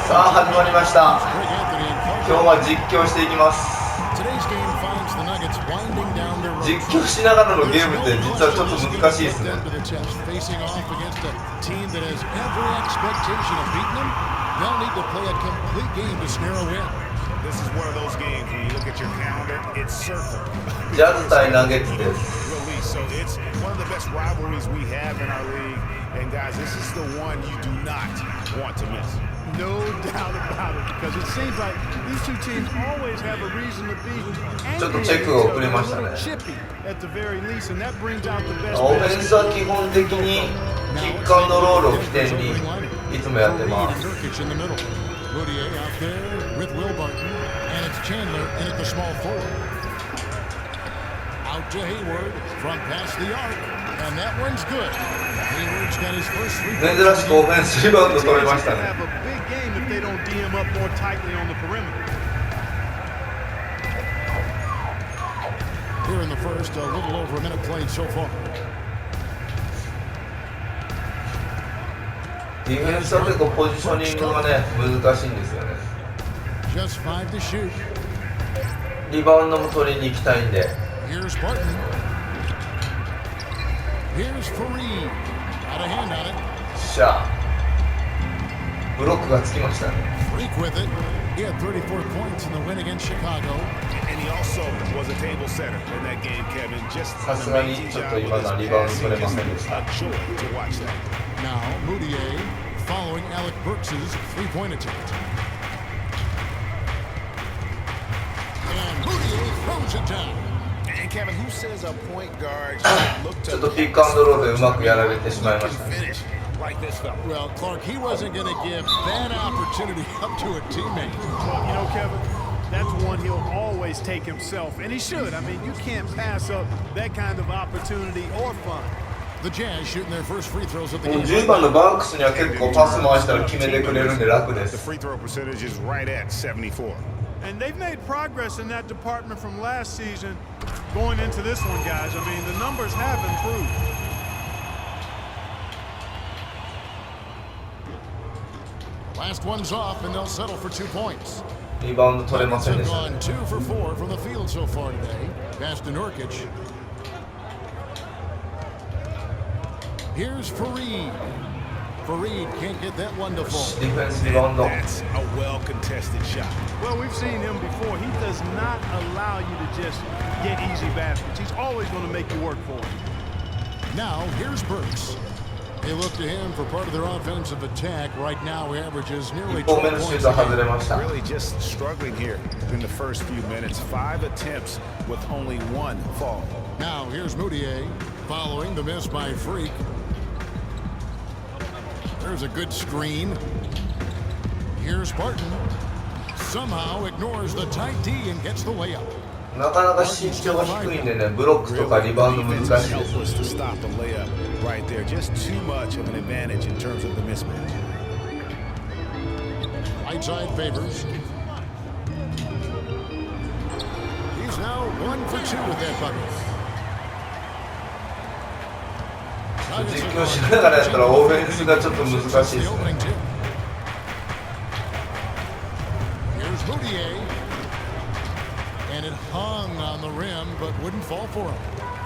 さあ始まりました。今日は実況していきます。実況しながらのゲームって実はちょっと難しいですね。ジャズ対ナゲッツです。So it's one of the best rivalries we have in our league. And guys, this is the one you do not want to miss. No doubt about it, because it seems like these two teams always have a reason to be angry. ちょっとチェックが遅れましたね。At the very least, and that brings out the best. オフェンスは基本的にキックアンドロールを起点にいつもやってます。Out to Hayward from past the arc, and that one's good. Hayward's got his first free throw. 珍しくオフェンスリバウンド取れましたね。 Have a big game if they don't DM up more tightly on the perimeter. Here in the first, a little over a minute played so far. ディフェンスは結構ポジショニングがね難しいんですよね。 Just 5 to shoot. リバウンドも取りに行きたいんで。 Here's Barton. Here's Fareed. Got a hand on it. しゃあブロックがつきましたね。 Freak with it. He had 34 points in the win against Chicago. And he also was a table setter in that game, Kevin. Just さすがにちょっと今のリバウンド取れませんでした。 Now Moutier following Alec Burks' three-point attempt. And Moutier throws it down. ちょっとピックアンドロールでうまくやられてしまいましたね。Well, Clark, he wasn't going to give that opportunity up to a teammate. Well, you know, Kevin, that's one he'll always take himself, and he should. I mean, you can't pass up that kind of opportunity or fun. The Jazz shooting their first free throws at the game. 10番のバンクスには結構パス回したら決めてくれるんで楽です。 The free throw percentage is right at 74. And they've made progress in that department from last season going into this one, guys. I mean, the numbers have improved. Last one's off, and they'll settle for 2 points. リバウンド取れませんでしたね。 Gone 2 for 4 from the field so far today. Pass to Nurkic. Here's Fareed. Fareed can't get that one to fall. ディフェンスリバウンド。 That's a well-contested shot. Well, we've seen him before. He does not allow you to just get easy baskets. He's always going to make you work for it. Now, here's Burks. They look to him for part of their offensive attack. Right now, he averages nearly 12 points a game. Really just struggling here in the first few minutes. 5 attempts with only 1 fall. Now, here's Moutier following the miss by Freak. There's a good screen. Here's Barton. Somehow ignores the tight D and gets the layup. なかなか身長が低いんでね、ブロックとかリバウンド難しいです。 To stop the layup right there. Just too much of an advantage in terms of the mismatch. Right side favors. He's now 1 for 2 with that bucket. 実況しながらやったらオフェンスがちょっと難しいですね。 Here's Moutier. And it hung on the rim, but wouldn't fall for him.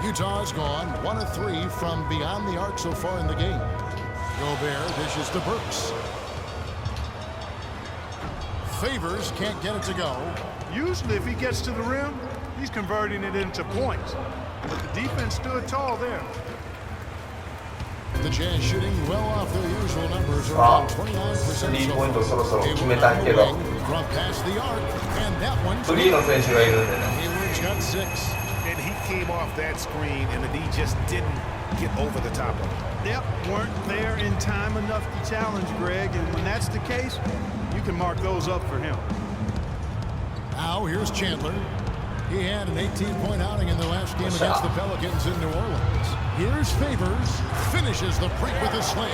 Utah's gone 1 of 3 from beyond the arc so far in the game. Gobert dishes to Burks. Favors can't get it to go. Usually, if he gets to the rim, he's converting it into points. But the defense stood tall there. The Jazz shooting well off their usual numbers, around 29%. 3ポイントそろそろ決めたいけど。 From past the arc, and that one's フリーの選手がいるんでね。 Hayward's got 6. And he came off that screen, and the D just didn't get over the top of it. Yep, weren't there in time enough to challenge Greg, and when that's the case, you can mark those up for him. Now here's Chandler. He had an 18-point outing in the last game against the Pelicans in New Orleans. Here's Favors, finishes the break with a slam.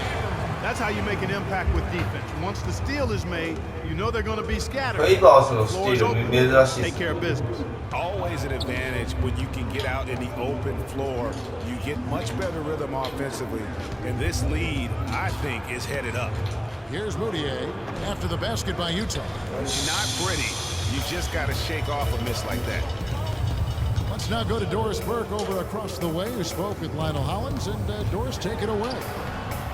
That's how you make an impact with defense. Once the steal is made, you know they're going to be scattered. フェイバースの The ステ floor is ィー open. ル珍しいで Take す care of business. Always an advantage when you can get out in the open floor. You get much better rhythm offensively. And this lead, I think, is headed up. Here's Moutier after the basket by Utah. Not pretty. You just got to shake off a miss like that. Let's now go to Doris Burke over across the way, who spoke with Lionel Hollins, and Doris, take it away.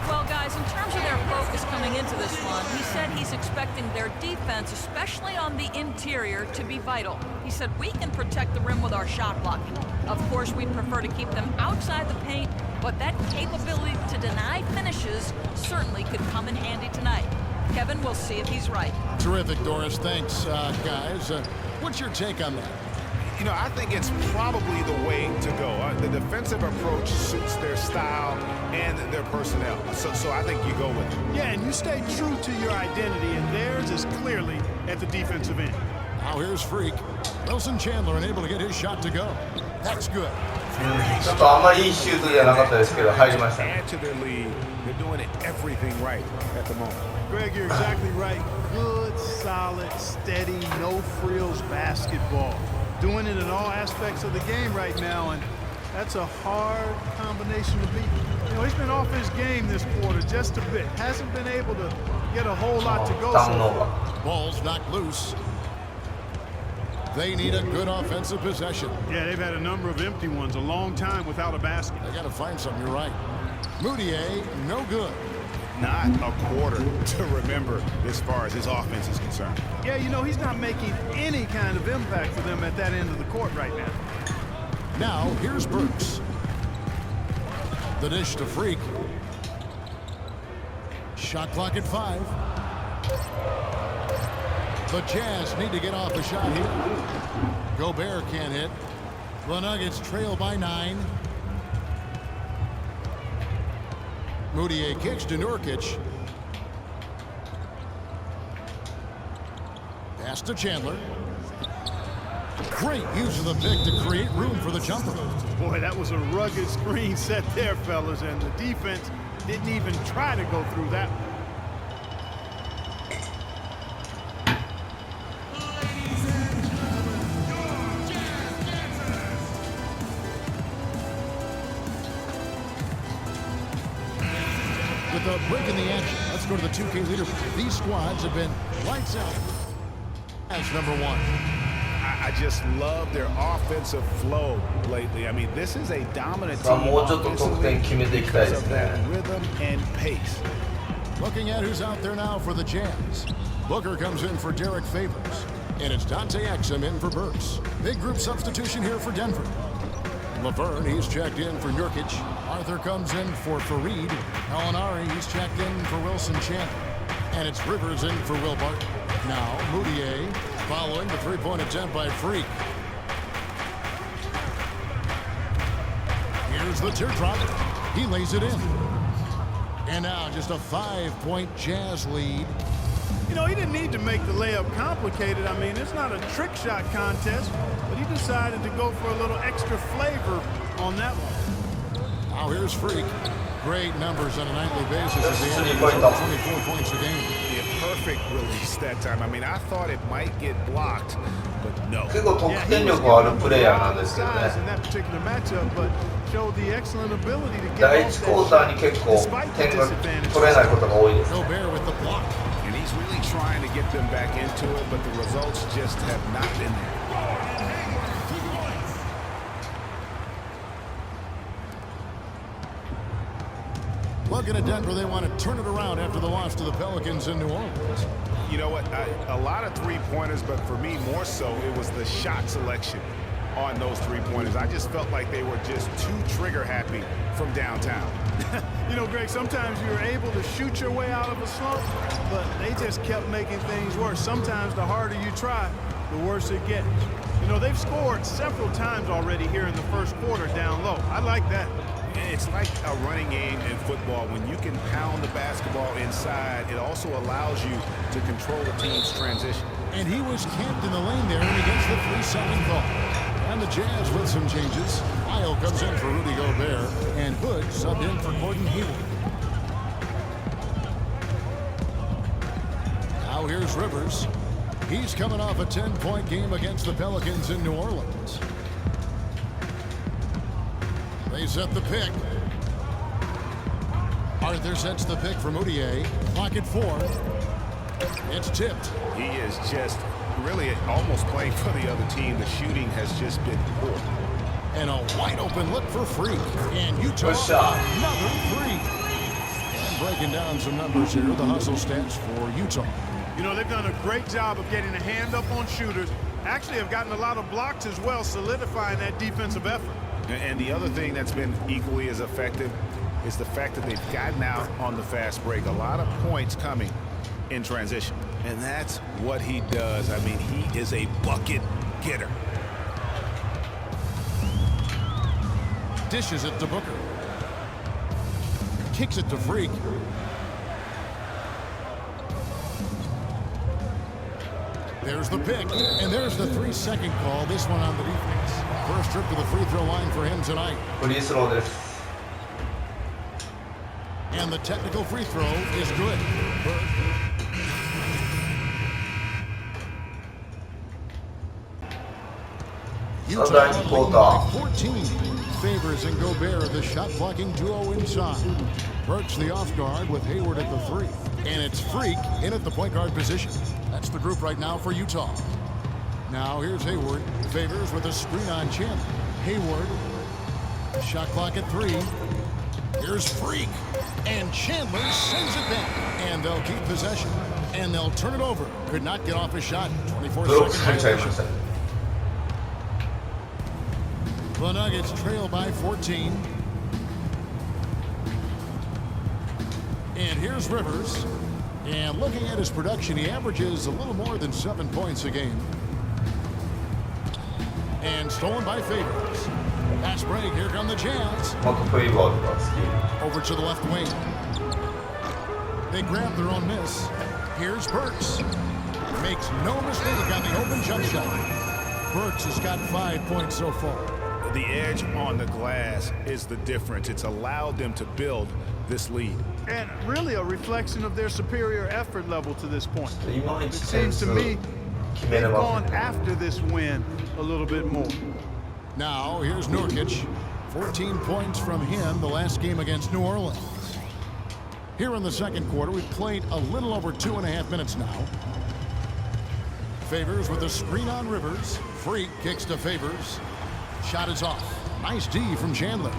Well, guys, in terms of their focus coming into this one, he said he's expecting their defense, especially on the interior, to be vital. He said we can protect the rim with our shot blocking. Of course, we'd prefer to keep them outside the paint, but that capability to deny finishes certainly could come in handy tonight. Kevin, we'll see if he's right. Terrific, Doris. Thanks, guys. What's your take on that? You know, I think it's probably the way to go. The defensive approach suits their style and their personnel. So I think you go with it. Yeah, and you stay true to your identity, and theirs is clearly at the defensive end. Now here's Freak. Wilson Chandler unable to get his shot to go. That's good. ちょっとあんまりいいシュートじゃなかったですけど入りましたね。 Add to their lead. They're doing everything right at the moment. Greg, you're exactly right. Good, solid, steady, no-frills basketball. Doing it in all aspects of the game right now, and that's a hard combination to beat. You know, he's been off his game this quarter just a bit. Hasn't been able to get a whole lot to go so far. Ball's knocked loose. They need a good offensive possession. Yeah, they've had a number of empty ones, a long time without a basket. They got to find something. You're right. Moutier, no good. Not a quarter to remember as far as his offense is concerned. Yeah, you know, he's not making any kind of impact for them at that end of the court right now. Now, here's Burks. The dish to Freak. Shot clock at 5. The Jazz need to get off a shot here. Gobert can't hit. The Nuggets trail by 9. Moutier kicks to Nurkic. Pass to Chandler. Great use of the pick to create room for the jumper. Boy, that was a rugged screen set there, fellas, and the defense didn't even try to go through that one. With a break in the action, let's go to the 2K leaderboard. These squads have been lights out as number 1. I just love their offensive flow lately. I mean, this is a dominant team もうちょっと得点決めていきたいですね。 rhythm and pace. Looking at who's out there now for the Jazz. Booker comes in for Derek Favors. And it's Dante Exum in for Burks. Big group substitution here for Denver. Laverne, he's checked in for Nurkic. Arthur comes in for Fareed. Alinari, he's checked in for Wilson Chandler. And it's Rivers in for Will Barton. Now, Moutier following the three-point attempt by Freak. Here's the teardrop. He lays it in. And now just a 5-point Jazz lead. You know, he didn't need to make the layup complicated. I mean, it's not a trick shot contest, but he decided to go for a little extra flavor on that one. Now here's Freak. Great numbers on a nightly basis as he averages 24 points a game. The perfect release that time. I mean, I thought it might get blocked, but no. 結構得点力あるプレイヤーなんですけどね。 in that particular matchup, but showed the excellent ability to get 第 off 1クォーターに結構 despite the 点が disadvantage. 取れないことが多いです。 Gobert with the block. And he's really trying to get them back into it, but the results just have not been there. Looking at Denver, they want to turn it around after the loss to the Pelicans in New Orleans. You know what? A lot of three-pointers, but for me, more so, it was the shot selection on those three-pointers. I just felt like they were just too trigger-happy from downtown. You know, Greg, sometimes you're able to shoot your way out of a slump, but they just kept making things worse. Sometimes the harder you try, the worse it gets. You know, they've scored several times already here in the first quarter down low. I like that. It's like a running game in football. When you can pound the basketball inside, it also allows you to control the team's transition. And he was camped in the lane there, and he gets the 3-second call. And the Jazz with some changes. Isle comes in for Rudy Gobert, and Hood subbed in for Gordon Hayward. here's Rivers. He's coming off a 10-point game against the Pelicans in New Orleans. They set the pick. Arthur sets the pick for Moutier. Clock at 4. It's tipped. He is just really almost playing for the other team. The shooting has just been poor. And a wide open look for Freak. And Utah, Good shot. another 3. And breaking down some numbers here, the hustle stats for Utah. You know, they've done a great job of getting a hand up on shooters. Actually have gotten a lot of blocks as well, solidifying that defensive effort. And the other thing that's been equally as effective is the fact that they've gotten out on the fast break. A lot of points coming in transition. And that's what he does. I mean, he is a bucket getter. Dishes it to Booker. Kicks it to Freak. There's the pick, and there's the 3-second call. This one on the defense. First trip to the free throw line for him tonight. フリースローです。 And the technical free throw is good. Utah leading by 14. Favors and Gobert, the shot blocking duo inside. Burks the off guard with Hayward at the 3. And it's Freak in at the point guard position. That's the group right now for Utah. Now here's Hayward. Favors with a screen on Chandler. Hayward. Shot clock at 3. Here's Freak. And Chandler sends it back. And they'll keep possession. And they'll turn it over. Could not get off a shot. 24 seconds. The Nuggets trail by 14. And here's Rivers. And looking at his production, he averages a little more than 7 points a game. And stolen by Favors. Pass break, here come the Jazz. Over to the left wing. They grab their own miss. Here's Burks. Makes no mistake on the open jump shot. Burks has got 5 points so far. The edge on the glass is the difference. It's allowed them to build this lead. And really a reflection of their superior effort level to this point. It seems to me they've gone after this win a little bit more. Now, here's Nurkic. 14 points from him the last game against New Orleans. Here in the second quarter, we've played a little over 2.5 minutes now. Favors with a screen on Rivers. Freak kicks to Favors. Shot is off. Nice D from Chandler.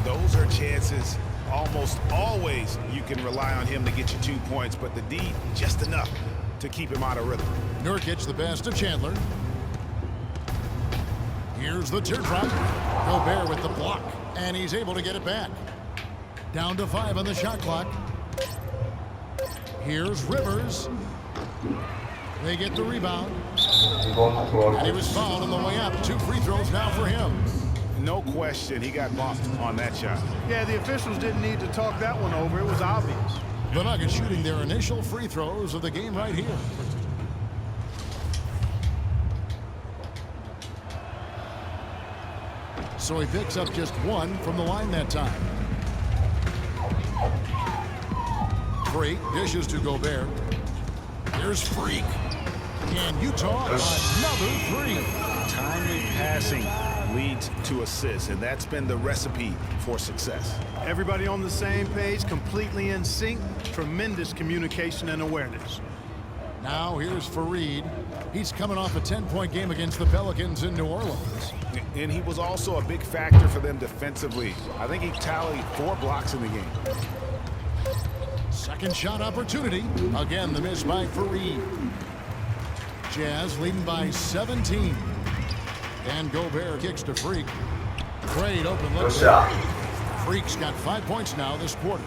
Those are chances. Almost always you can rely on him to get you 2 points, but the D just enough to keep him out of rhythm. Nurkic the best of Chandler. Here's the teardrop. Gobert with the block, and he's able to get it back. Down to 5 on the shot clock. Here's Rivers. They get the rebound. And he was fouled on the way up. 2 free throws now for him. No question, he got bumped on that shot. Yeah, the officials didn't need to talk that one over. It was obvious. The Nuggets shooting their initial free throws of the game right here. So he picks up just 1 from the line that time. Freak dishes to Gobert. Here's Freak. And Utah, another 3. Timely passing leads to assists, and that's been the recipe for success. Everybody on the same page, completely in sync. Tremendous communication and awareness. Now here's Fareed. He's coming off a 10-point game against the Pelicans in New Orleans. And he was also a big factor for them defensively. I think he tallied 4 blocks in the game. Second shot opportunity. Again, the miss by Fareed. Jazz leading by 17. And Gobert kicks to Freak. Great open look. Freak's got 5 points now this quarter.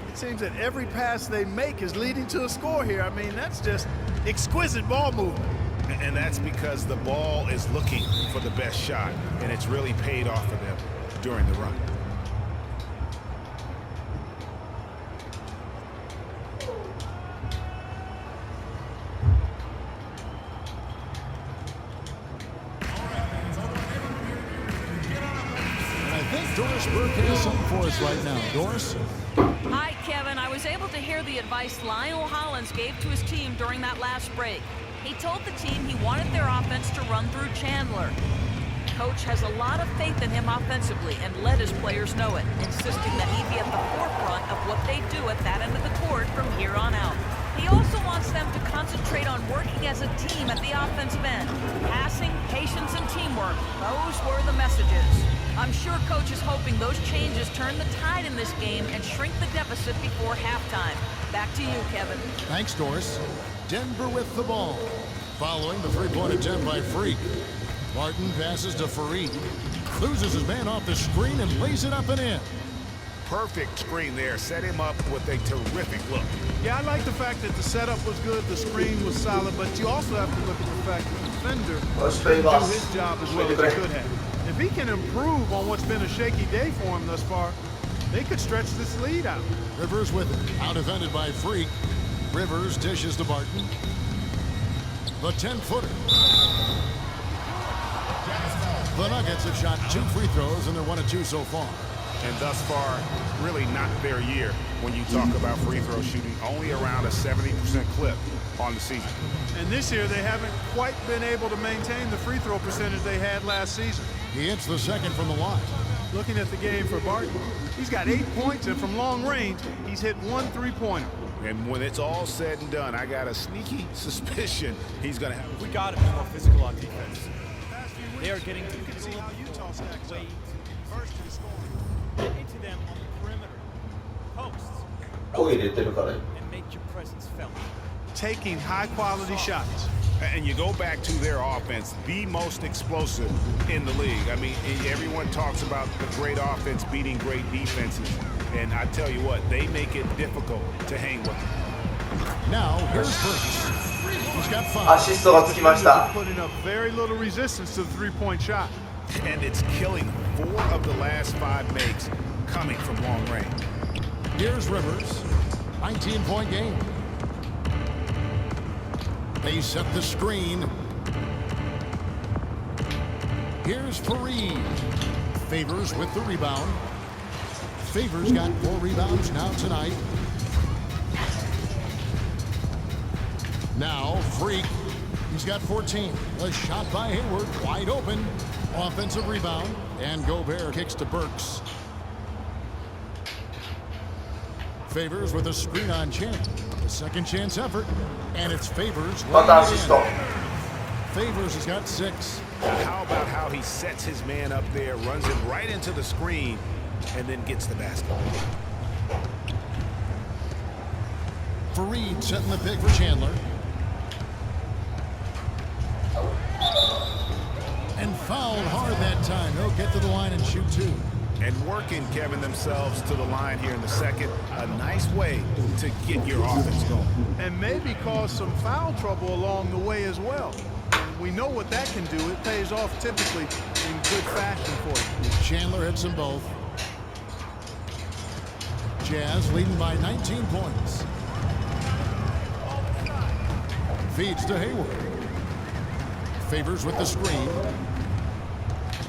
It seems that every pass they make is leading to a score here. I mean, that's just exquisite ball movement. And that's because the ball is looking for the best shot, and it's really paid off for them during the run. I think Doris Burke has something for us right now. Doris? Hi, Ken. Kevin, I was able to hear the advice Lionel Hollins gave to his team during that last break. He told the team he wanted their offense to run through Chandler. Coach has a lot of faith in him offensively and let his players know it, insisting that he be at the forefront of what they do at that end of the court from here on out. He also wants them to concentrate on working as a team at the offensive end. Passing, patience, and teamwork. Those were the messages. I'm sure Coach is hoping those changes turn the tide in this game and shrink the deficit before halftime. Back to you, Kevin. Thanks, Doris. Denver with the ball. Following the three-point attempt by Freak. Martin passes to Fareed. Loses his man off the screen and lays it up and in. Perfect screen there. Set him up with a terrific look. Yeah, I like the fact that the setup was good, the screen was solid, but you also have to look at the fact that the defender didn't do his job as well as he could have. If he can improve on what's been a shaky day for him thus far, they could stretch this lead out. Rivers with it. Out defended by Freak. Rivers dishes to Barton. The 10-footer. The Nuggets have shot 2 free throws, and they're 1 of 2 so far. And thus far, really not their year when you talk about free throw shooting. Only around a 70% clip on the season. And this year, they haven't quite been able to maintain the free throw percentage they had last season. He hits the second from the line. Looking at the game for Barton, he's got 8 points, and from long range, he's hit 1 3-pointer. And when it's all said and done, I got a sneaky suspicion he's going to have. We got to be more physical on defense. They are getting too See how Utah stacks up. way First in scoring. get into them on the perimeter, posts, 声入れてるから and make your presence felt. Taking high-quality shots. And you go back to their offense, the most explosive in the league. I mean, everyone talks about the great offense beating great defenses. And I tell you what, they make it difficult to hang with them. Now, here's Burks. He's got ア 5. シストがつきました Putting up very little resistance to the three-point shot. And it's killing 4 of the last 5 makes coming from long range. Here's Rivers. 19-point game. They set the screen. Here's Fareed. Favors with the rebound. Favors got 4 rebounds now tonight. Now, Freak. He's got 14. A shot by Hayward, wide open. Offensive rebound, and Gobert kicks to Burks. Favors with a screen on Chandler. A second chance effort, and it's Favors. またアシスト Favors has got 6. How about how he sets his man up there, runs him right into the screen, and then gets the basket. Fareed setting the pick for Chandler. And fouled hard that time. He'll get to the line and shoot 2. And working, Kevin, themselves to the line here in the second. A nice way to get your offense going. And maybe cause some foul trouble along the way as well. We know what that can do. It pays off typically in good fashion for you. Chandler hits them both. Jazz leading by 19 points. Feeds to Hayward. Favors with the screen.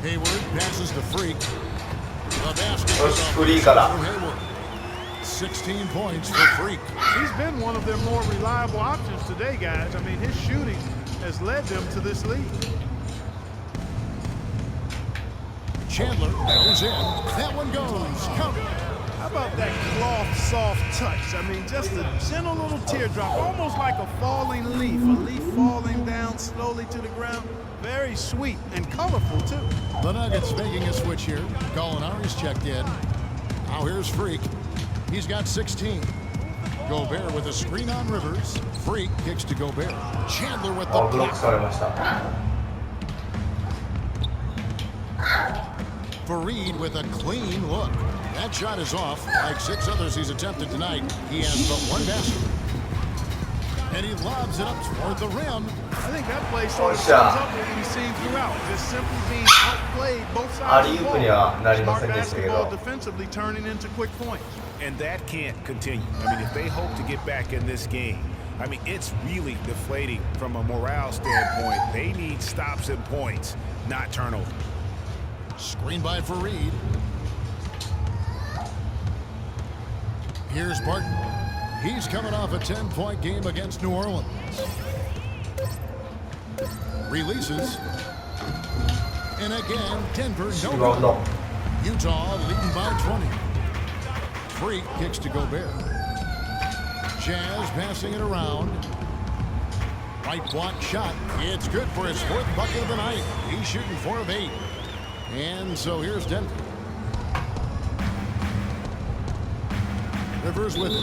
Hayward passes to Freak. The basket Let's is off Freak for up. Hayward. 16 points for Freak. He's been one of their more reliable options today, guys. I mean, his shooting has led them to this lead. Chandler goes in. That one goes. Count. How about that cloth soft touch? I mean, just a gentle little teardrop, almost like a falling leaf. A leaf falling down slowly to the ground. Very sweet and colorful, too. The Nuggets making a switch here. Gallinari's checked in. Now here's Freak. He's got 16. Gobert with a screen on Rivers. Freak kicks to Gobert. Chandler with the ブロックされました Fareed with a clean look. That shot is off. Like 6 others he's attempted tonight, he has but 1 basket. And he lobs it up toward the rim. I think that play sort of sums up what we've seen throughout. Just simply being outplayed both sides of the アリウープにはなりま ball. せん Smart でしたけ basketball ど defensively turning into quick points. And that can't continue. I mean, if they hope to get back in this game, I mean, it's really deflating from a morale standpoint. They need stops and points, not turnovers. Screen by Fareed. Here's Barton. He's coming off a 10-point game against New Orleans. Releases. And again, Denver no 리바운드. good. Utah leading by 20. Freak kicks to Gobert. Jazz passing it around. Right block shot. It's good for his 4th bucket of the night. He's shooting 4 of 8. And so here's Denver. Rivers with it.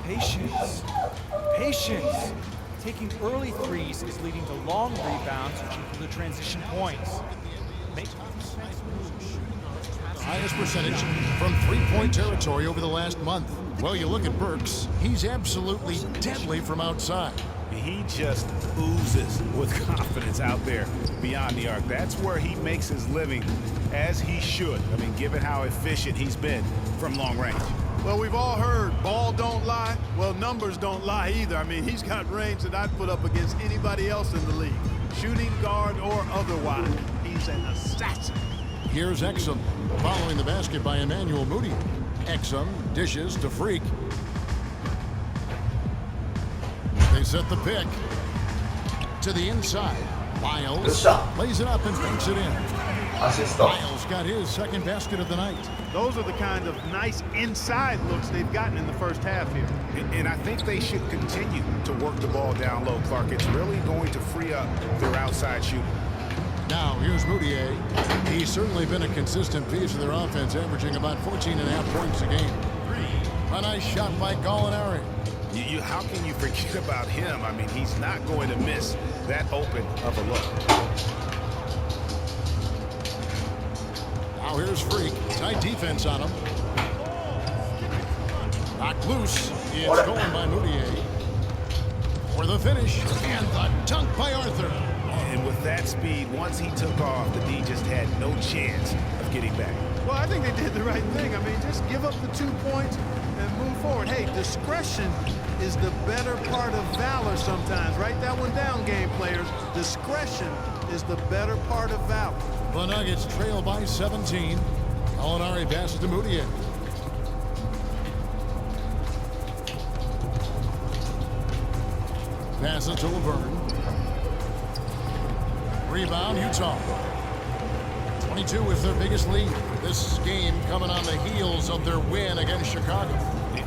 Patience. Patience. Taking early threes is leading to long rebounds, which equal to transition points. Make Highest percentage from 3-point territory over the last month. Well, you look at Burks. He's absolutely deadly from outside. He just oozes with confidence out there beyond the arc. That's where he makes his living, as he should. I mean, given how efficient he's been from long range. Well, we've all heard ball don't lie. Well, numbers don't lie either. I mean, he's got range that I'd put up against anybody else in the league. Shooting guard or otherwise. He's an assassin. Here's Exum, following the basket by Emmanuel Moody. Exum dishes to Freak. They set the pick. To the inside. Good Lyles shot. lays it up and banks it in. 아시스트. Lyles got his 2nd basket of the night. Those are the kind of nice inside looks they've gotten in the first half here. And I think they should continue to work the ball down low, Clark. It's really going to free up their outside shooting. Now, here's Moutier. He's certainly been a consistent piece of their offense, averaging about 14.5 points a game. A nice shot by Gallinari. How can you forget about him? I mean, he's not going to miss that open of a look. Now here's Freak. Tight defense on him. Knocked loose. It's going by Moutier. For the finish. And the dunk by Arthur. And with that speed, once he took off, the D just had no chance of getting back. Well, I think they did the right thing. I mean, just give up the 2 points and move forward. Hey, discretion is the better part of valor sometimes. Write that one down, game players. Discretion is the better part of valor. The Nuggets trail by 17. Gallinari passes to Moutier. Passes to Laverne. Rebound, Utah. 22 is their biggest lead. This game coming on the heels of their win against Chicago.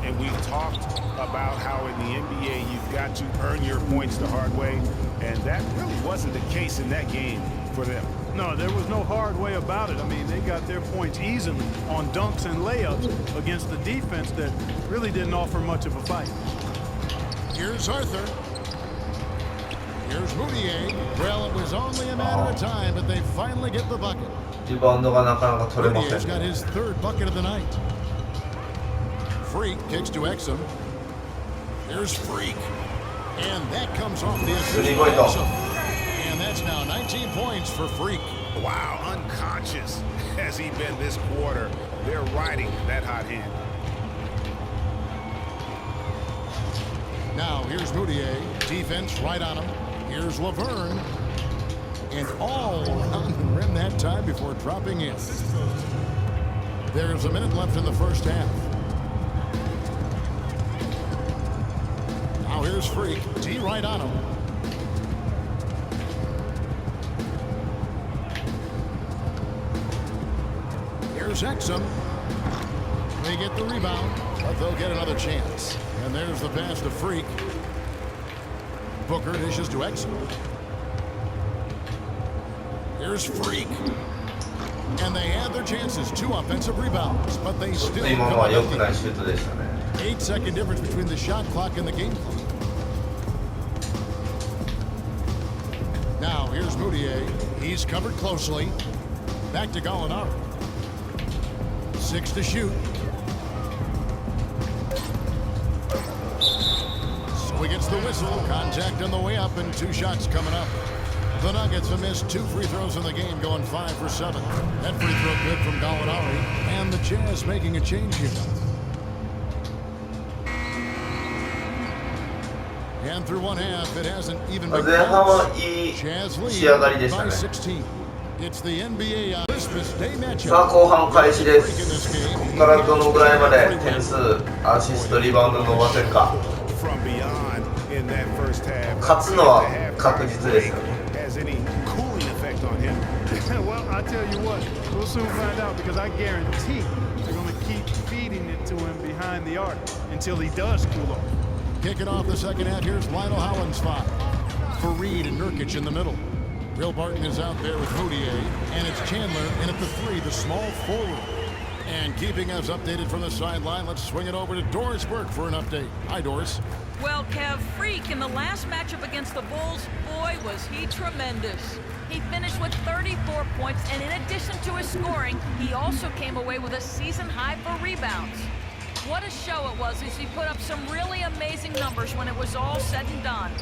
And we've talked about how in the NBA you've got to earn your points the hard way, and that really wasn't the case in that game for them. No, there was no hard way about it. I mean, they got their points easily on dunks and layups against the defense that really didn't offer much of a fight. Here's Arthur. Here's Moutier. Well, it was only a matter of time, but they finally get the bucket. 리바운드가なかなか取れませ Moutier's got ん。 his 3rd bucket of the night. Freak kicks to Exum. Here's Freak. And that comes off the assist. Really good. Exum. And that's now 19 points for Freak. Wow, unconscious has he been this quarter. They're riding that hot hand. Now here's Moutier. Defense right on him. Here's Laverne. And all on the rim that time before dropping in. There's a minute left in the first half. Now here's Freak. D right on him. Here's Exum. They get the rebound, but they'll get another chance. And there's the pass to Freak. Booker dishes to Exum. Here's Freak. And they had their chances. 2 offensive rebounds, but they still 今 come のは up 良くない empty. シュートでしたね。 8-second difference between the shot clock and the game clock. Now here's Moutier. He's covered closely. Back to Gallinari. 6 to shoot. So he gets the whistle. Contact on the way up and 2 shots coming up. The Nuggets have missed 2 free throws in the game, going 5 for 7. That free throw good from Gallinari. And the Jazz making a change here. And through one half, it hasn't even 前 begun. 半はいい Jazz 仕上がり lead でした by ね。 16. It's the NBA Christmas Day さあ matchup. 後半開始で Freak in す。 this game. ここからどのぐらいまで点数、アシスト、リバウンド伸ばせるか。 From beyond in that first half. 勝つのは確実ですよね。 Has any cooling effect on him? Well, I tell you what, we'll soon find out because I guarantee they're going to keep feeding it to him behind the arc until he does cool off. Kicking off the second half, here's Lionel Howland's foul. For Reed and Nurkic in the middle. Will Barton is out there with Moutier, and it's Chandler in at the three, the small forward. And keeping us updated from the sideline, let's swing it over to Doris Burke for an update. Hi, Doris. Well, Kev, Freak in the last matchup against the Bulls, boy, was he tremendous. He finished with 34 points, and in addition to his scoring, he also came away with a season high for rebounds. What a show it was as he put up some really amazing numbers when it was all said and done.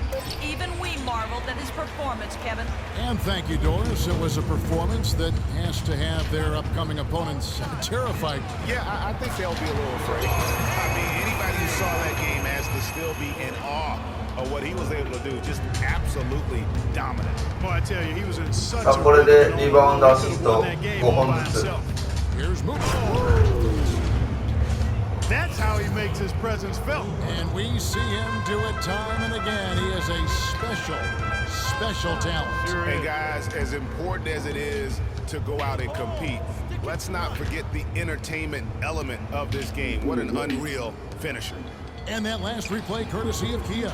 Even we marveled at his performance, Kevin. And thank you, Doris. It was a performance that has to have their upcoming opponents terrified. Yeah, I think they'll be a little afraid. I mean, anybody who saw that game has to still be in awe of what he was able to do. Just absolutely dominant. Boy, I tell you, he was in such さあ a これで rhythm リバウンド、アシ he ス could ト have won that game 5 all 本 by ずつ。 himself. Here's Moutier. That's how he makes his presence felt. And we see him do it time and again. He is a special talent. Sure Hey is. guys, as important as it is to go out and compete, let's not forget the entertainment element of this game. What an unreal finisher. And that last replay courtesy of Kia.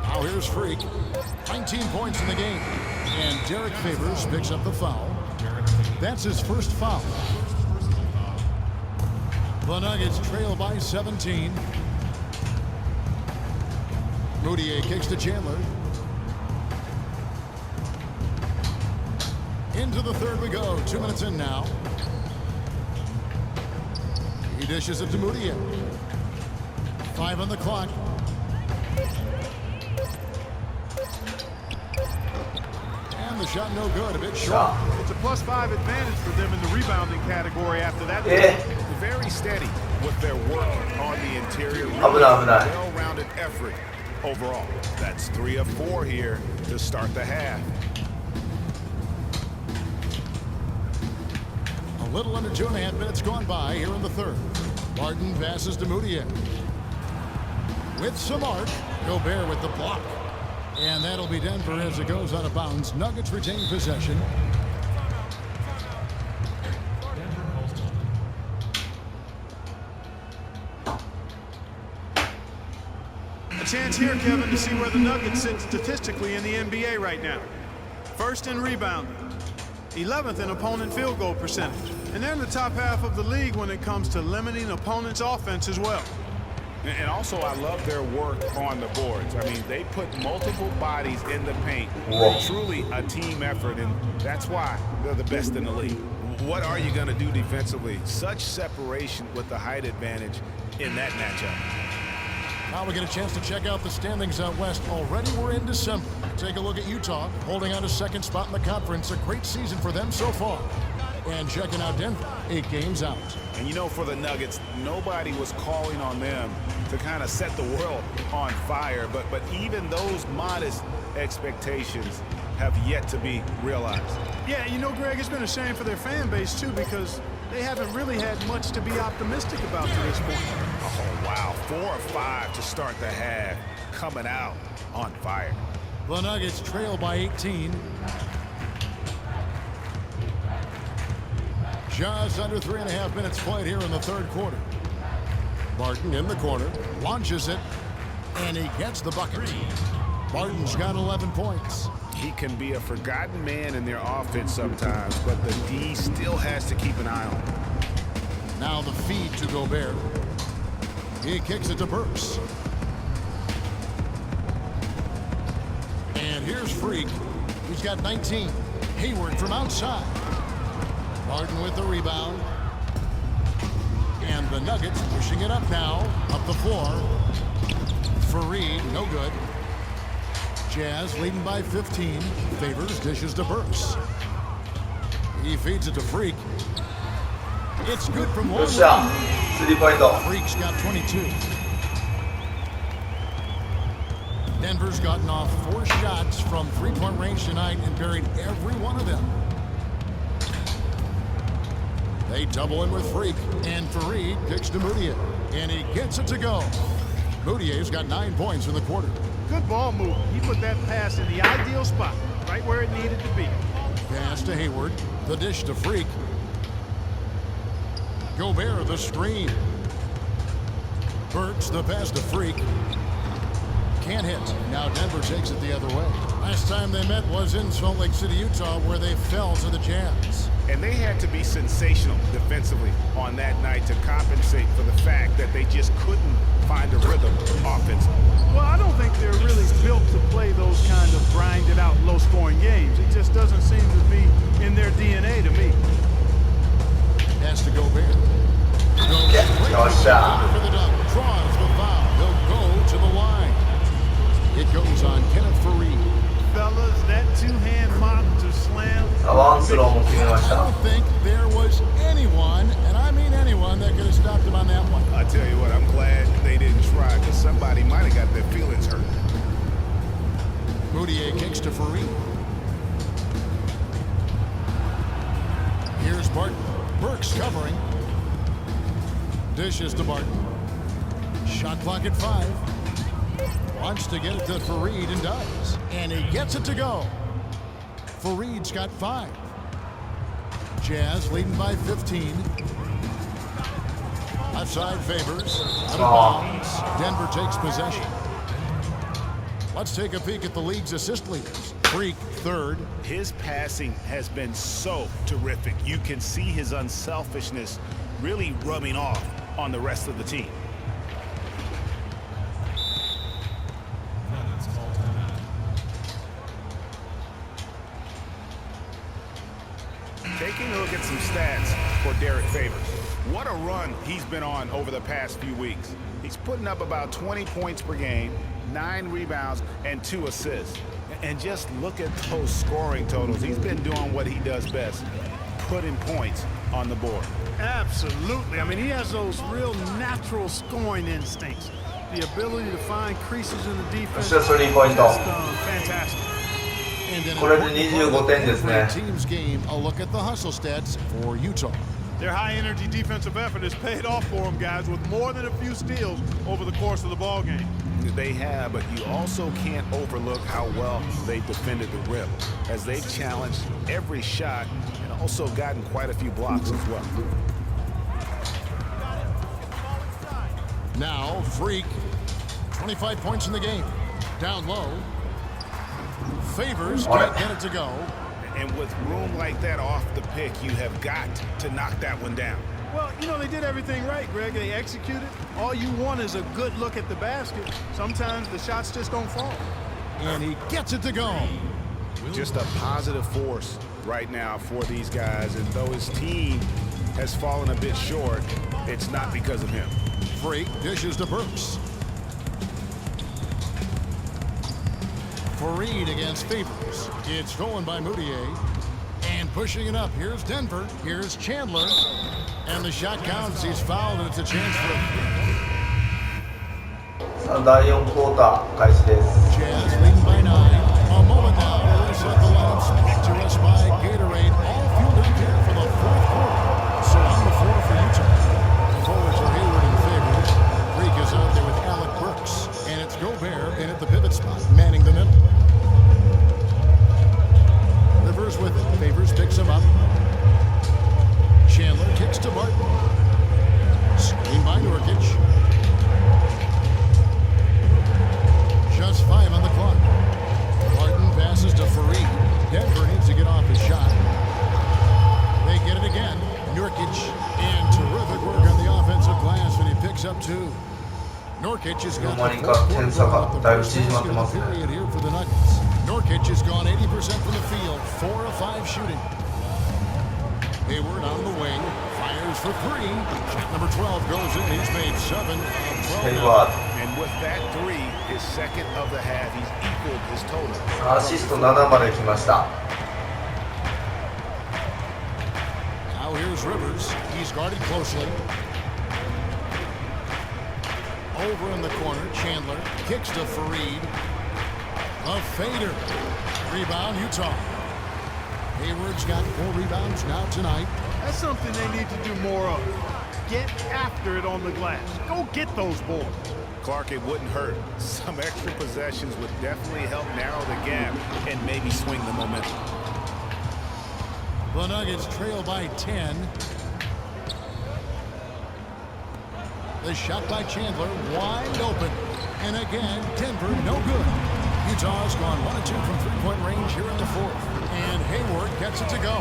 Now here's Freak. 19 points in the game. And Derek Favors picks up the foul. That's his first foul. The Nuggets trail by 17. Moutier kicks to Chandler. Into the third we go. 2 minutes in now. He dishes it to Moutier. 5 on the clock. And the shot no good. A bit short. It's a +5 advantage for them in the rebounding category after that. Very steady with their work on the interior. Really 危ない危ない。 well-rounded effort overall. That's 3 of 4 here to start the half. A little under 2.5 minutes gone by here in the third. Barton passes to Moutier. With some arc, Gobert with the block. And that'll be Denver as it goes out of bounds. Nuggets retain possession. A chance here, Kevin, to see where the Nuggets sit statistically in the NBA right now. First in rebounding, 11th in opponent field goal percentage. And they're in the top half of the league when it comes to limiting opponents' offense as well. And also, I love their work on the boards. I mean, they put multiple bodies in the paint. Whoa. Truly a team effort, and that's why they're the best in the league. What are you going to do defensively? Such separation with the height advantage in that matchup. Now we get a chance to check out the standings out west. Already we're in December. Take a look at Utah, holding out a second spot in the conference. A great season for them so far. And checking out Denver, 8 games out. And you know, for the Nuggets, nobody was calling on them to kind of set the world on fire. But even those modest expectations have yet to be realized. Yeah, you know, Greg, it's been a shame for their fan base, too, because they haven't really had much to be optimistic about to this point. Oh, wow. 4 of 5 to start the half, coming out on fire. The Nuggets trail by 18. Just under 3.5 minutes played here in the third quarter. Barton in the corner, launches it, and he gets the bucket. Barton's got 11 points. He can be a forgotten man in their offense sometimes, but the D still has to keep an eye on him. Now the feed to Gobert. He kicks it to Burks. And here's Freak, who's got 19. Hayward from outside. Barton with the rebound. And the Nuggets pushing it up now, up the floor. Fareed, no good. Jazz leading by 15. Favors dishes to Burks. He feeds it to Freak. It's good from よ one. っしゃ、スリーポイント。 Freak's got 22. Denver's gotten off 4 shots from three-point range tonight and buried every one of them. They double in with Freak, and Fareed kicks to Moutier, and he gets it to go. Moutier's got 9 points in the quarter. Good ball move. He put that pass in the ideal spot, right where it needed to be. Pass to Hayward, the dish to Freak. Gobert the screen. Burks the pass to Freak. Can't hit. Now Denver takes it the other way. Last time they met was in Salt Lake City, Utah, where they fell to the Jazz. And they had to be sensational defensively on that night to compensate for the fact that they just couldn't find a rhythm offensively. Well, I don't think they're really built to play those kind of grinded out, low-scoring games. It just doesn't seem to be in their DNA to me. Pass to Gobert. No shot. For the dunk. Draws the foul. He'll go to the line. It goes on Kenneth Fareed. Fellas, that two-hand mop to slam. ワンスローも決めまし I た don't think there was anyone, and I mean anyone, that could have stopped him on that one. I tell you what, I'm glad they didn't try because somebody might have got their feelings hurt. Moutier kicks to Fareed. Here's Barton. Burks covering. Dishes to Barton. Shot clock at 5. Wants to get it to Fareed and does. And he gets it to go. Fareed's got 5. Jazz leading by 15. Outside Favors. Out of bounds. Denver takes possession. Let's take a peek at the league's assist leaders. Freak, 3rd. His passing has been so terrific. You can see his unselfishness really rubbing off on the rest of the team. Taking a look at some stats for Derek Favors. What a run he's been on over the past few weeks. He's putting up about 20 points per game, 9 rebounds, and 2 assists. And just look at those scoring totals. He's been doing what he does best, putting points on the board. Absolutely. I mean, he has those real natural scoring instincts. The ability to find creases in the defense. そしてスリーポイント Just, fantastic. これで25点ですね Team's game, a look at the hustle stats for Utah. Their high-energy defensive effort has paid off for them, guys, with more than a few steals over the course of the ball game. They have, but you also can't overlook how well they defended the rim, as they've challenged every shot and also gotten quite a few blocks as well. Now, Freak, 25 points in the game. Down low. Favors can't get it to go. And with room like that off the pick, you have got to knock that one down. Well, you know, they did everything right, Greg. They executed. All you want is a good look at the basket. Sometimes the shots just don't fall. And he gets it to go. Just a positive force right now for these guys. And though his team has fallen a bit short, it's not because of him. Freak dishes to Burks. Fareed against Favors. It's stolen by Moutier. And pushing it up. Here's Denver. Here's Chandler. And the shot counts. He's fouled, and it's a chance for a さあ第4クォーター開始です Jazz leading by 9. A moment now to reset the lineups. Brought to us by Gatorade. All fueled up here for the 4th quarter. So on the floor for Utah. The forwards are Hayward and Favors. Freak is out there with Alec Burks. And it's Gobert in at the pivot spot, manning the middle. Rivers with it. Favors picks him up. Chandler kicks to Barton. Screen by Nurkic. Just 5 on the clock. Barton passes to Fareed. Denver needs to get off his shot. They get it again. Nurkic, and terrific work on the offensive glass, and he picks up 2. Nurkic has got the fourth quarter of the first basket of the period here for the Nuggets. Nurkic has gone 80% from the field, 4 of 5 shooting. Hayward on the wing, fires for 3. Shot number 12 goes in. He's made 7 of 12. Hayward And with that 3, his second of the half, he's equaled his total. アシスト7まで来ました Now here's Rivers. He's guarded closely. Over in the corner, Chandler kicks to Fareed. A fader. Rebound, Utah. Hayward's got 4 rebounds now tonight. That's something they need to do more of. Get after it on the glass. Go get those boards. Clark, it wouldn't hurt. Some extra possessions would definitely help narrow the gap and maybe swing the momentum. The Nuggets trail by 10. The shot by Chandler, wide open. And again, Denver, no good. Utah's gone 1 of 2 from three-point range here in the fourth. And Hayward gets it to go.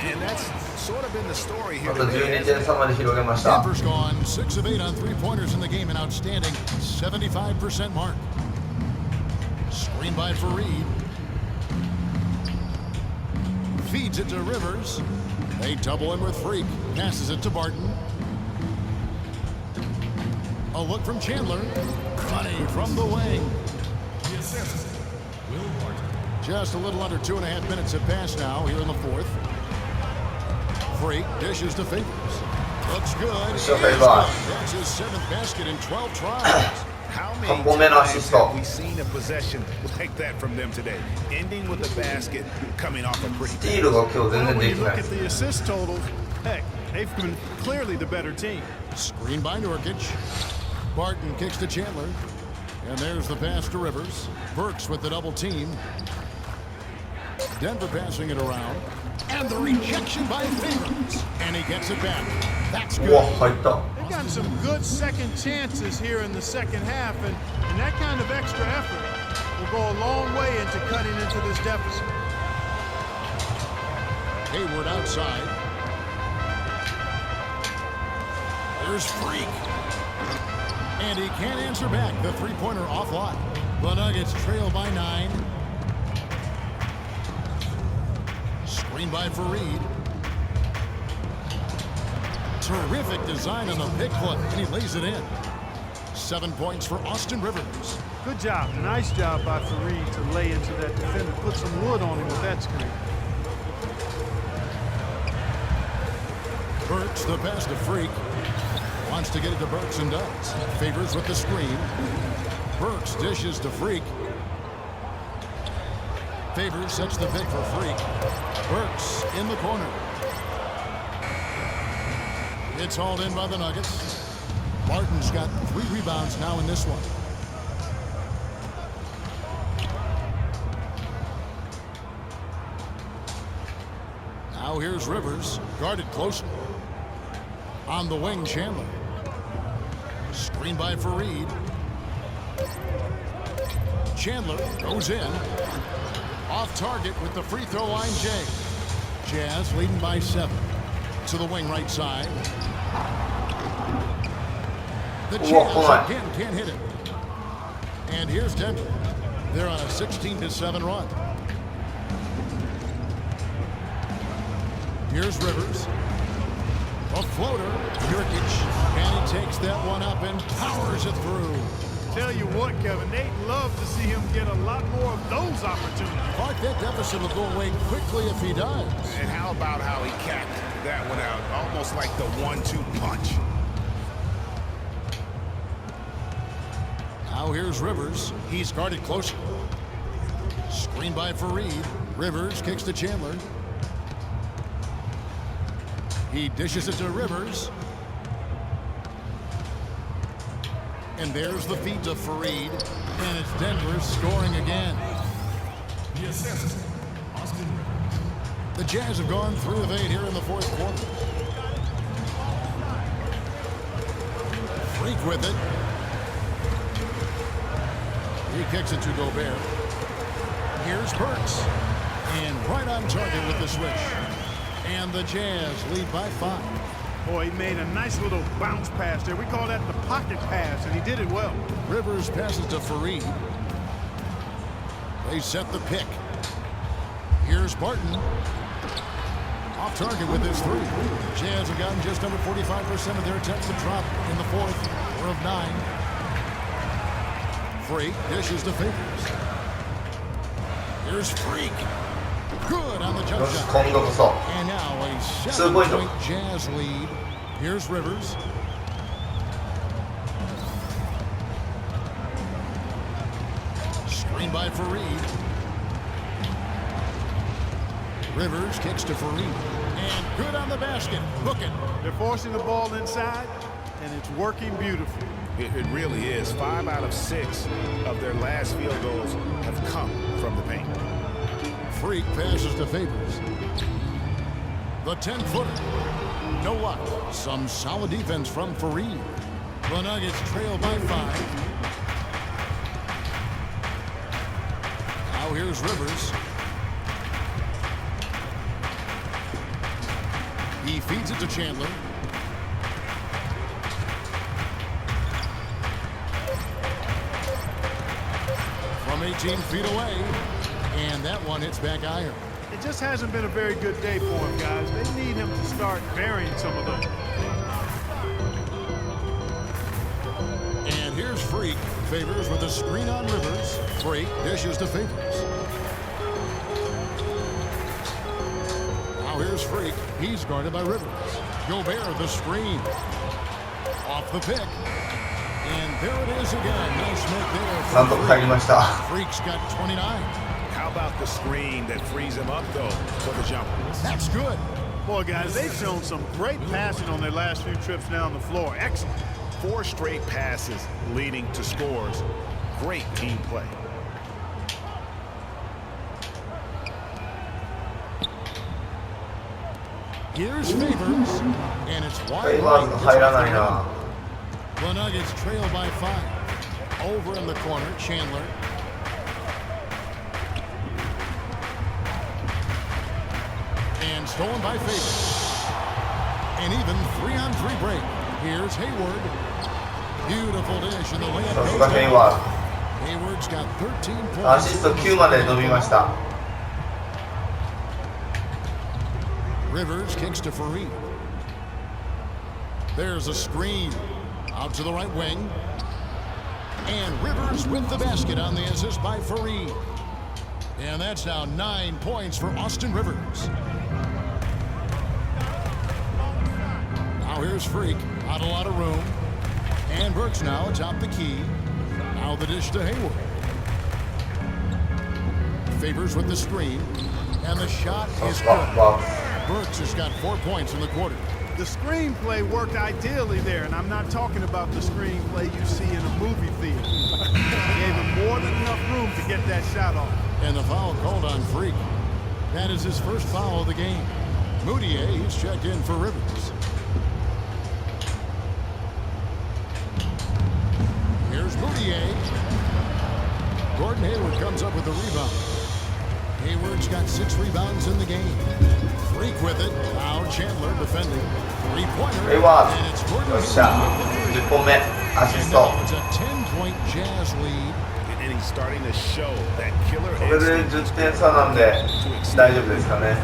And that's sort of been the story here あと today. 12点差まで広げました。 Denver's gone 6 of 8 on three-pointers in the game, an outstanding 75% mark. Screen by Fareed. Feeds it to Rivers. They double him with Freak. Passes it to Barton. A look from Chandler. Funny from the wing. Just a little under 2.5 minutes have passed now here in the fourth. Freak dishes to Favors. Looks good. So Favors. That's his 7th basket in 12 tries. How 3 many 本目のアシ times スト。 have we seen a possession like that from them today? Ending with a basket, coming off a pretty スティールが今日全 Well, 然 when で you きな look い。 at the assist totals, heck, they've been clearly the better team. Screen by Nurkic. Barton kicks to Chandler. And there's the pass to Rivers. Burks with the double team. Denver passing it around. And the rejection by Favors. And he gets it back. That's うわ、 good. 入った。 They've gotten some good second chances here in the second half, and that kind of extra effort will go a long way into cutting into this deficit. Hayward outside. There's Freak. And he can't answer back. The three-pointer offline. The Nuggets trail by 9. Screen by Fareed. Terrific design on the pick play, and he lays it in. 7 points for Austin Rivers. Good job. Nice job by Fareed to lay into that defender. Put some wood on him with that screen. Burks, the pass to Freak. Wants to get it to Burks and does. Favors with the screen. Burks dishes to Freak. Favors sets the pick for Freak. Burks in the corner. It's hauled in by the Nuggets. Martin's got 3 rebounds now in this one. Now here's Rivers, guarded closely. On the wing, Chandler. Screen by Fareed. Chandler goes in. Off target with the free throw line, Jay. Jazz leading by 7. To the wing right side. The Jazz again can't hit it. And here's Denver. They're on a 16-7 run. Here's Rivers. A floater, Nurkic, and he takes that one up and powers it through. Tell you what, Kevin, they'd love to see him get a lot more of those opportunities. Clark, that deficit will go away quickly if he does. And how about how he capped that one out? Almost like the 1-2 punch. Now here's Rivers. He's guarded closely. Screen by Fareed. Rivers kicks to Chandler. He dishes it to Rivers. And there's the feed to Fareed. And it's Denver scoring again. The Jazz have gone 3 of 8 here in the fourth quarter. Freak with it. He kicks it to Gobert. Here's Burks. And right on target with the switch. And the Jazz lead by 5. Boy, he made a nice little bounce pass there. We call that the pocket pass, and he did it well. Rivers passes to Fareed. They set the pick. Here's Barton. Off target with his 3. Jazz have gotten just under 45% of their attempts to drop in the fourth. We're of 9. Freak dishes to Favors. Here's Freak. Good on the jump よし、 shot. 今度こそ。 And now a 2 ポイント。 7-point Jazz lead. Here's Rivers. Screen by Fareed. Rivers kicks to Fareed. And good on the basket. Hook it. They're forcing the ball inside, and it's working beautifully. It really is. 5 out of 6 of their last field goals have come from the paint. Freak passes to Favors. The 10-footer. No luck. Some solid defense from Fareed. The Nuggets trail by 5. Now here's Rivers. He feeds it to Chandler. From 18 feet away. And that one hits back iron. It just hasn't been a very good day for him, guys. They need him to start burying some of those. And here's Freak. Favors with a screen on Rivers. Freak dishes to Favors. Now here's Freak. He's guarded by Rivers. Gobert the screen. Off the pick. And there it is again. Nice make there. なんとか入りました。 Freak's got 29. How about the screen that frees him up, though, for the jumper? That's good. Boy, guys, they've shown some great passing on their last few trips down the floor. Excellent. 4 straight passes leading to scores. Great team play. Here's Favors. And it's フェ wide イバーズ right. 入らないな。 The Nuggets trail by 5. Over in the corner, Chandler. And stolen by Favors. An even 3-on-3 break. Here's Hayward. Beautiful dish in the layup. さすがヘイワー Hayward's got 13 points. ド。アシスト9まで伸びました。 Rivers kicks to Fareed. There's a screen. Out to the right wing. And Rivers with the basket on the assist by Fareed. And that's now 9 points for Austin Rivers. Now here's Freak. Not a lot of room. And Burks now atop the key. Now the dish to Hayward. Favors with the screen. And the shot is good. Burks has got 4 points in the quarter. The screenplay worked ideally there, and I'm not talking about the screenplay you see in a movie theater. Gave him more than enough room to get that shot off. And the foul called on Freak. That is his first foul of the game. Moutier, he's checked in for Rivers. Here's Moutier. Gordon Hayward comes up with the rebound. Hayward's got 6 rebounds in the game. Freak with it. Now Chandler defending. 3-pointer. ヘイワー And it's ズ。 Gordon よっしゃ。10本目。アシス And ト。 now it's a 10-point Jazz lead. And he's starting to show that killer これで instinct 10点差なんで大丈夫ですかね。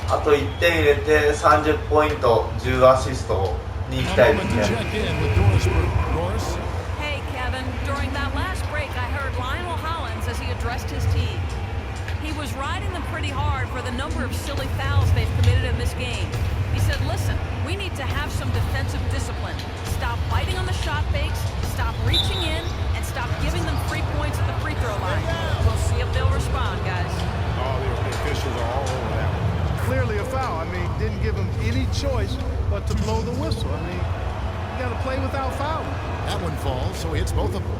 あと1点入れて30ポイント10アシストに行きたい A です moment to ね。 check in with Doris Burke. Doris? Hey, Kevin, during that last break, I heard Lionel Hollins as he addressed his team. He was riding them pretty hard for the number of silly fouls they've committed in this game. He said, listen, we need to have some defensive discipline. Stop biting on the shot fakes, stop reaching in, and stop giving them free points at the free throw line. We'll see if they'll respond, guys. Oh, the officials are all over that one. Clearly a foul. I mean, didn't give him any choice but to blow the whistle. I mean, you got to play without fouling. That one falls, so he hits both of them.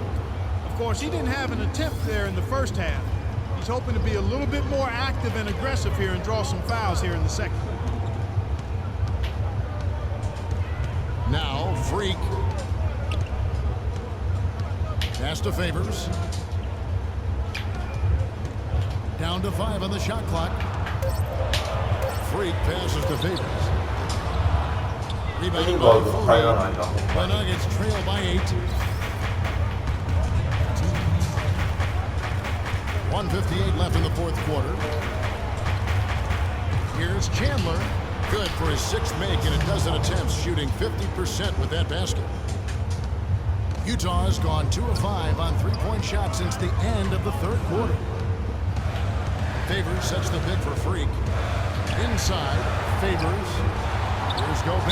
Of course, he didn't have an attempt there in the first half. He's hoping to be a little bit more active and aggressive here and draw some fouls here in the second. Now, Freak. Pass to Favors. Down to 5 on the shot clock. Freak passes to Favors. Rebounded by 4. The Nuggets trail by 8. 1:58 left in the fourth quarter. Here's Chandler. Good for his 6th make in a dozen attempts, shooting 50% with that basket. Utah has gone 2 of 5 on 3-point shots since the end of the third quarter. Favors sets the pick for Freak. Inside, Favors. Here's Gobert.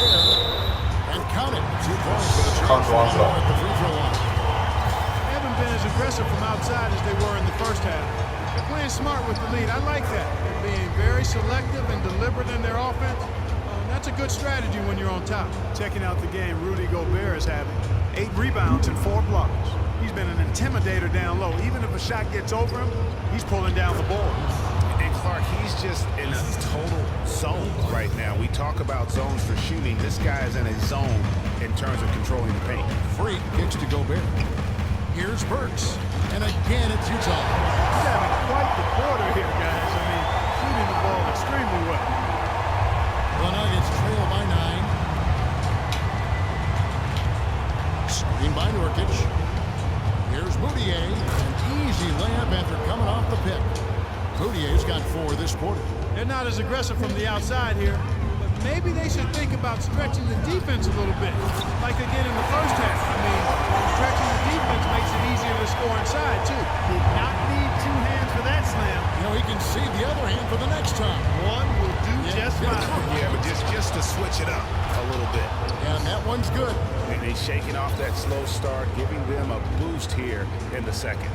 And count it. 2 points for the Chiefs at the free throw line. haven't been as aggressive from outside as they were in the first half. They're playing smart with the lead. I like that. They're being very selective and deliberate in their offense. That's a good strategy when you're on top. Checking out the game Rudy Gobert is having. 8 rebounds and 4 blocks. He's been an intimidator down low. Even if a shot gets over him, he's pulling down the ball. And Clark, he's just in a total zone right now. We talk about zones for shooting. This guy is in a zone in terms of controlling the paint. Freak kicks to Gobert. Here's Burks. And again, it's Utah. He's having quite the quarter here, guys. I mean, shooting the ball extremely well. The Nuggets trail by 9. Screen by Nurkic. Here's Moutier. An easy layup after coming off the pick. Moutier's got 4 this quarter. They're not as aggressive from the outside here, but maybe they should think about stretching the defense a little bit, like they did in the first half. I mean, stretching the defense makes it easier to score inside, too. Did not need 2 hands for that slam. You know, he can see the other hand for the next time. One will do just fine. Yeah, but just to switch it up a little bit. Yeah, and that one's good. And he's shaking off that slow start, giving them a boost here in the second.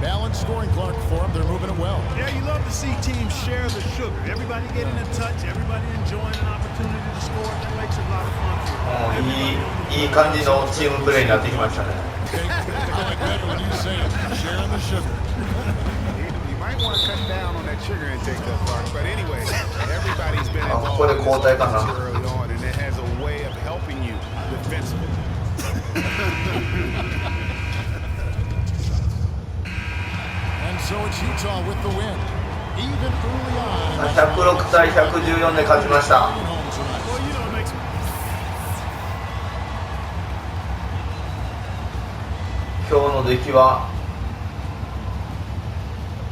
Balanced scoring, Clark, for them. They're moving it well. Yeah, you love to see teams share the sugar. Everybody getting a touch, everybody enjoying an opportunity to score. That makes it a lot of fun for you. いい感じのチームプレーになってきましたね。I like that when you say it. Sharing the sugar. You might want to cut down on that sugar intake, though, Clark. But anyway, everybody's been あ、ここで交代かな。 early on, and it has a way of helping you defensively. And so it's Utah with the win. Even early on. 106対114で勝ちました。 Well, you know, it makes今日の出来は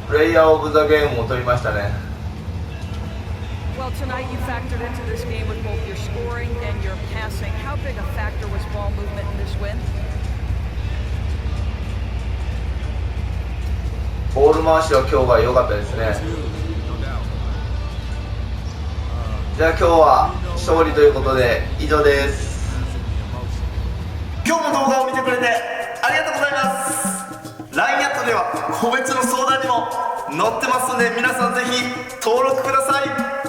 プレイヤーオブザゲームを取りましたね。 Well, tonight you factored into this game with both your scoring and your passing. How big a factor was ball movement in this win? ボール回しは今日は良かったですね。じゃあ今日は勝利ということで以上です。今日も動画を見てくれてありがとうございます。 LINE アットでは個別の相談にも載ってますので皆さんぜひ登録ください。